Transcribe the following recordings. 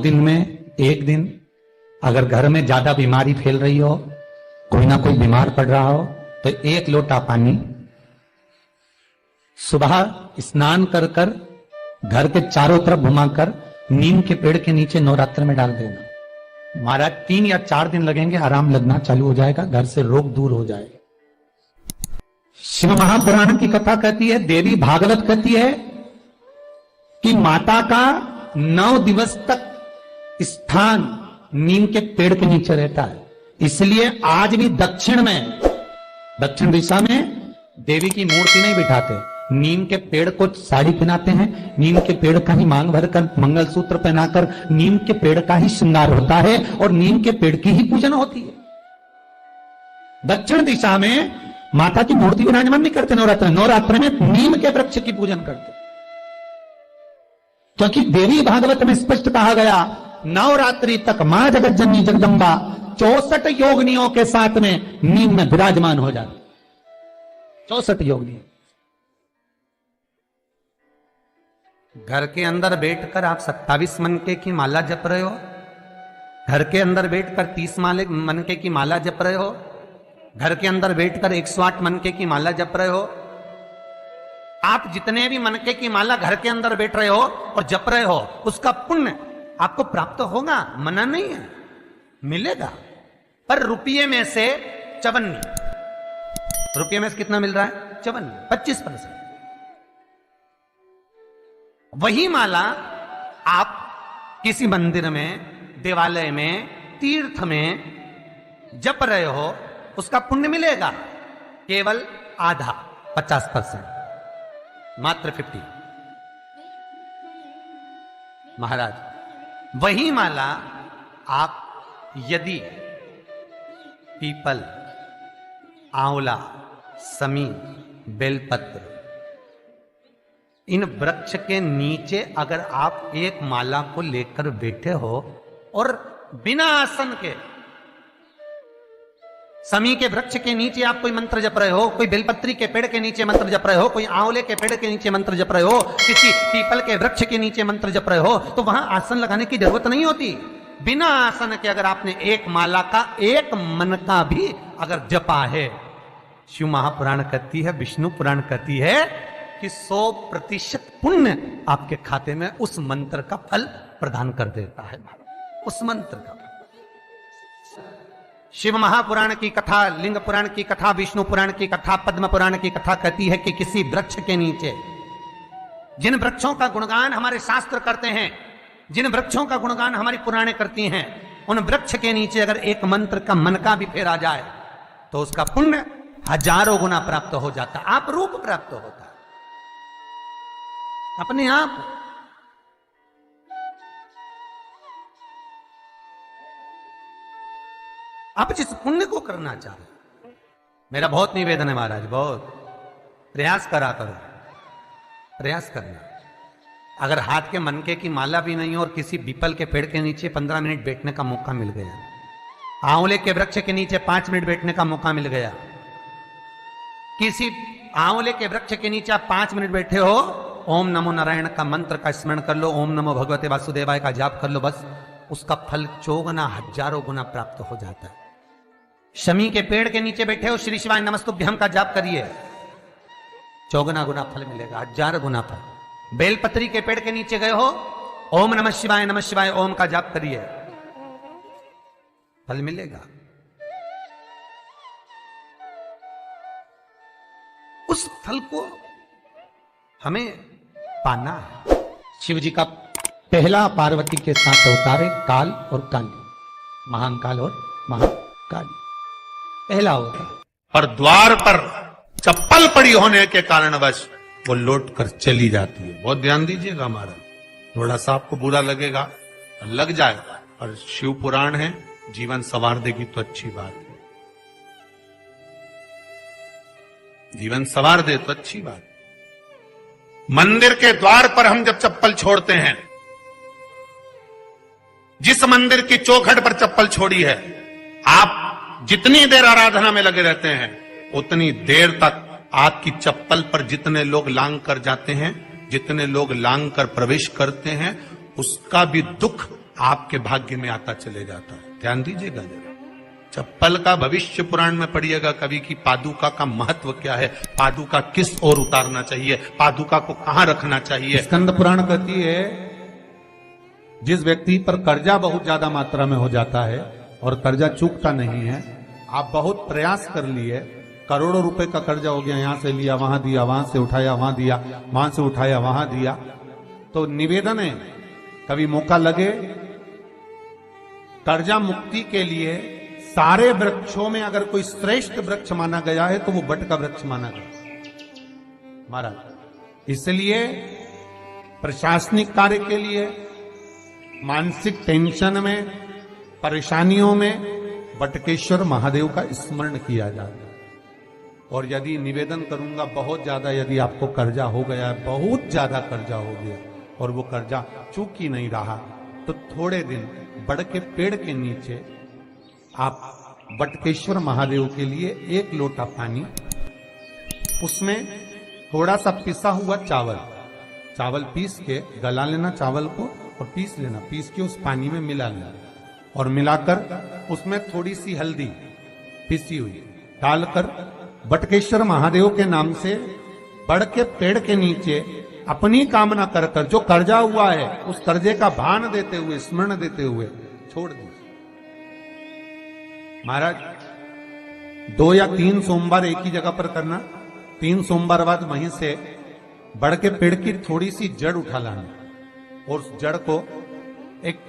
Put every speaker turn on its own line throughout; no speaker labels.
दिन में एक दिन अगर घर में ज्यादा बीमारी फैल रही हो, कोई ना कोई बीमार पड़ रहा हो, तो 1 लोटा पानी सुबह स्नान कर कर घर के चारों तरफ घुमाकर नीम के पेड़ के नीचे नवरात्र में डाल देना। महाराज 3 या 4 दिन लगेंगे, आराम लगना चालू हो जाएगा, घर से रोग दूर हो जाएगा। शिव महापुराण की कथा कहती है, देवी भागवत कहती है कि माता का 9 दिवस तक स्थान नीम के पेड़ के नीचे रहता है। इसलिए आज भी दक्षिण दिशा में देवी की मूर्ति नहीं बिठाते, नीम के पेड़ को साड़ी पहनाते हैं, नीम के पेड़ का ही मांग भरकर मंगलसूत्र पहनाकर नीम के पेड़ का ही श्रृंगार होता है और नीम के पेड़ की ही पूजन होती है। दक्षिण दिशा में माता की मूर्ति विराजमान नहीं करते नवरात्र में नीम के वृक्ष की पूजन करते, क्योंकि देवी भागवत में स्पष्ट कहा गया, नवरात्रि तक मां जगत जननी जगदम्बा 64 योगिनियों के साथ में नीम में विराजमान हो जाती। 64 योगिनी। घर के अंदर बैठकर आप 27 मनके की माला जप रहे हो, घर के अंदर बैठकर 30 मनके की माला जप रहे हो, घर के अंदर बैठकर 108 मनके की माला जप रहे हो। आप जितने भी मनके की माला घर के अंदर बैठ रहे हो और जप रहे हो, उसका पुण्य आपको प्राप्त होगा, मना नहीं है, मिलेगा। पर रुपये में से 54, रुपये में से कितना मिल रहा है? 54, 25%। वही माला आप किसी मंदिर में, देवालय में, तीर्थ में जप रहे हो, उसका पुण्य मिलेगा केवल आधा, 50%, मात्र 50। महाराज, वही माला आप यदि पीपल, आंवला, समी, बेलपत्र, इन वृक्ष के नीचे अगर आप एक माला को लेकर बैठे हो और बिना आसन के, समी के वृक्ष के नीचे आप कोई मंत्र जप रहे हो, कोई बेलपत्री के पेड़ के नीचे मंत्र जप रहे हो, कोई आंवले के पेड़ के नीचे मंत्र जप रहे हो, किसी पीपल के वृक्ष के नीचे मंत्र जप रहे हो, तो वहां आसन लगाने की जरूरत नहीं होती। बिना आसन के अगर आपने एक माला का एक मन का भी अगर जपा है, शिव महापुराण कहती है, विष्णु पुराण कहती है कि 100% पुण्य आपके खाते में उस मंत्र का फल प्रदान कर देता है। उस मंत्र का शिव महापुराण की कथा, लिंग पुराण की कथा, विष्णु पुराण की कथा, पद्म पुराण की कथा कहती है कि किसी वृक्ष के नीचे, जिन वृक्षों का गुणगान हमारे शास्त्र करते हैं, जिन वृक्षों का गुणगान हमारी पुराणे करती हैं, उन वृक्ष के नीचे अगर एक मंत्र का मन का भी फेरा जाए तो उसका पुण्य हजारों गुना प्राप्त हो जाता, आप रूप प्राप्त होता है अपने आप। आप जिस पुण्य को करना चाह रहे, मेरा बहुत निवेदन है महाराज, बहुत प्रयास करा करो, प्रयास करना। अगर हाथ के मनके की माला भी नहीं हो और किसी पीपल के पेड़ के नीचे 15 मिनट बैठने का मौका मिल गया, आंवले के वृक्ष के नीचे 5 मिनट बैठने का मौका मिल गया, किसी आंवले के वृक्ष के नीचे आप 5 मिनट बैठे हो, ओम नमो नारायण का मंत्र का स्मरण कर लो, ओम नमो भगवते वासुदेवाय का जाप कर लो, बस उसका फल 4 गुना, हजारों गुना प्राप्त हो जाता है। शमी के पेड़ के नीचे बैठे हो, श्री शिवाय नमस्तुभ्यम का जाप करिए, 4 गुना फल मिलेगा, 1000 गुना फल। बेलपत्री के पेड़ के नीचे गए हो, ओम नमः शिवाय ओम का जाप करिए, फल मिलेगा। उस फल को हमें पाना है। शिव जी का पहला पार्वती के साथ अवतारे काल और काली, महाकाल और महाकाली, पहला होता।
और द्वार पर चप्पल पड़ी होने के कारणवश वो लौट कर चली जाती है। बहुत ध्यान दीजिएगा महाराज, थोड़ा सा आपको बुरा लगेगा, लग जाएगा, और शिव पुराण है, जीवन संवार देगी तो अच्छी बात है, जीवन संवार दे तो अच्छी बात। मंदिर के द्वार पर हम जब चप्पल छोड़ते हैं, जिस मंदिर की चौखट पर चप्पल छोड़ी है, आप जितनी देर आराधना में लगे रहते हैं, उतनी देर तक आपकी चप्पल पर जितने लोग लांग कर जाते हैं, जितने लोग लांग कर प्रवेश करते हैं, उसका भी दुख आपके भाग्य में आता चले जाता है। ध्यान दीजिएगा जरा। चप्पल का भविष्य पुराण में पढ़िएगा कवि की पादुका का महत्व क्या है, पादुका किस ओर उतारना चाहिए, पादुका को कहां रखना चाहिए।
स्कंद पुराण कहती है जिस व्यक्ति पर कर्जा बहुत ज्यादा मात्रा में हो जाता है और कर्जा चूकता नहीं है, आप बहुत प्रयास कर लिए, करोड़ों रुपए का कर्जा हो गया, यहां से लिया वहां दिया, वहां से उठाया वहां दिया, वहां से उठाया वहां दिया, तो निवेदन है कभी मौका लगे कर्जा मुक्ति के लिए सारे वृक्षों में अगर कोई श्रेष्ठ वृक्ष माना गया है तो वो बट का वृक्ष माना गया महाराज। इसलिए प्रशासनिक कार्य के लिए, मानसिक टेंशन में, परेशानियों में बटकेश्वर महादेव का स्मरण किया जाता है। और यदि निवेदन करूंगा बहुत ज्यादा, यदि आपको कर्जा हो गया है, बहुत ज्यादा कर्जा हो गया और वो कर्जा चूक ही नहीं रहा, तो थोड़े दिन बड़ के पेड़ के नीचे आप बटकेश्वर महादेव के लिए 1 लोटा पानी, उसमें थोड़ा सा पिसा हुआ चावल पीस के गला लेना चावल को और पीस लेना, पीस के उस पानी में मिला लेना और मिलाकर उसमें थोड़ी सी हल्दी पिसी हुई डालकर बटकेश्वर महादेव के नाम से बड़ के पेड़ के नीचे अपनी कामना कर कर जो कर्जा हुआ है उस कर्जे का भान देते हुए, स्मरण देते हुए छोड़ दीजिए। महाराज 2 या 3 सोमवार एक ही जगह पर करना, 3 सोमवार बाद वहीं से बड़ के पेड़ की थोड़ी सी जड़ उठा लाना और उस जड़ को एक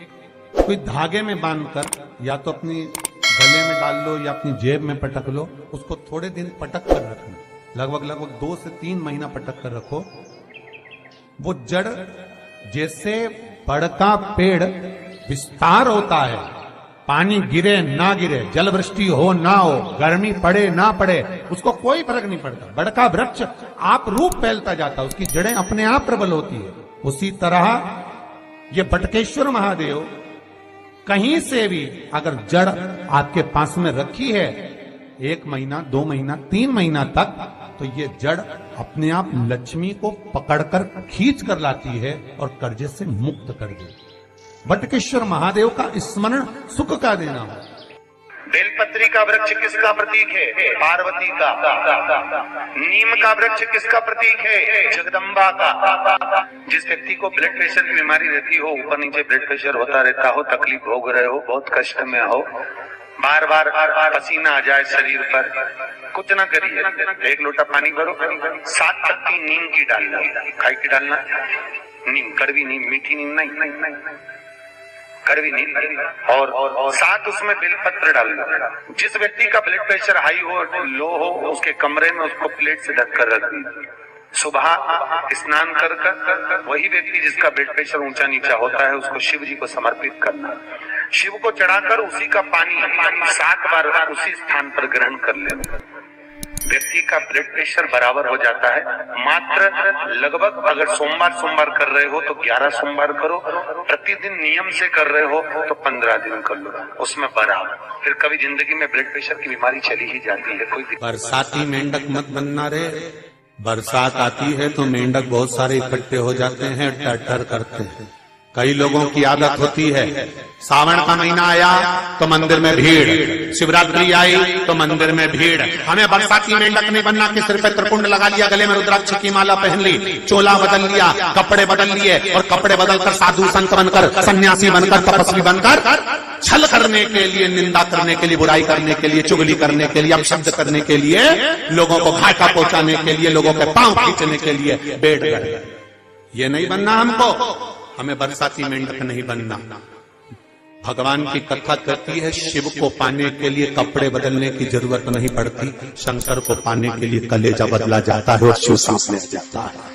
कोई धागे में बांधकर या तो अपनी गले में डाल लो या अपनी जेब में पटक लो, उसको थोड़े दिन पटक कर रखना, लगभग 2 से 3 महीना पटक कर रखो। वो जड़ जैसे बड़ का पेड़ विस्तार होता है, पानी गिरे ना गिरे, जल वृष्टि हो ना हो, गर्मी पड़े ना पड़े, उसको कोई फर्क नहीं पड़ता, बड़ का वृक्ष आप रूप फैलता जाता है, उसकी जड़ें अपने आप प्रबल होती है। उसी तरह ये बटकेश्वर महादेव कहीं से भी अगर जड़ आपके पास में रखी है 1 महीना, 2 महीना, 3 महीना तक, तो ये जड़ अपने आप लक्ष्मी को पकड़कर खींच कर लाती है और कर्जे से मुक्त कर देती। बटकेश्वर महादेव का स्मरण सुख का देना हो।
बेलपत्री का वृक्ष किसका प्रतीक है? पार्वती का। नीम का वृक्ष किसका प्रतीक है? जगदम्बा का। जिस व्यक्ति को ब्लड प्रेशर की बीमारी रहती हो, ऊपर नीचे ब्लड प्रेशर होता रहता हो, तकलीफ भोग रहे हो, बहुत कष्ट में हो, बार बार पसीना आ जाए शरीर पर, कुछ ना करिए, 1 लोटा पानी भरो, 7 पत्ती नीम की डालना, खाई की डालना, नीम, कड़वी नीम, मीठी नीम नहीं, कड़वी नीम, और साथ उसमें बेलपत्र डालना। जिस व्यक्ति का ब्लड प्रेशर हाई हो, लो हो, उसके कमरे में उसको प्लेट से ढक कर रख दीजिए। सुबह स्नान कर वही व्यक्ति जिसका ब्लड प्रेशर ऊंचा नीचा होता है उसको शिव जी को समर्पित करना, शिव को चढ़ाकर उसी का पानी 7 बार उसी स्थान पर ग्रहण कर लेना। व्यक्ति का ब्लड प्रेशर बराबर हो जाता है। मात्र लगभग अगर सोमवार कर रहे हो तो 11 सोमवार करो, प्रतिदिन नियम से कर रहे हो तो 15 दिन कर लो, उसमें बराबर, फिर कभी जिंदगी में ब्लड प्रेशर की बीमारी चली ही जाती है। कोई
बरसाती मेंढक मत बनना रे, बरसात आती है तो मेंढक बहुत सारे इकट्ठे हो जाते हैं, टर करते हैं। कई लोगों की आदत होती है, सावन का महीना आया तो मंदिर में भीड़, शिवरात्रि आई तो मंदिर में भीड़। हमें बरसाती मेंढक नहीं बनना कि सिर पे त्रिपुंड लगा लिया, गले में रुद्राक्ष की माला पहन ली, चोला बदल लिया, कपड़े बदल लिए और कपड़े बदलकर साधु संत बनकर, सन्यासी बनकर, तपस्वी बनकर छल करने के लिए, निंदा करने के लिए, बुराई करने के लिए, चुगली करने के लिए, अपशब्द करने के लिए, लोगों को घाटा पहुंचाने के लिए, लोगों के पांव खींचने के लिए बैठ गए। ये नहीं बनना हमको, हमें बरसाती मेंढक नहीं बनना। भगवान की कथा कहती है शिव को पाने के लिए कपड़े बदलने की जरूरत नहीं पड़ती, शंकर को पाने के लिए कलेजा बदला जाता है और शिव सामने जाता है।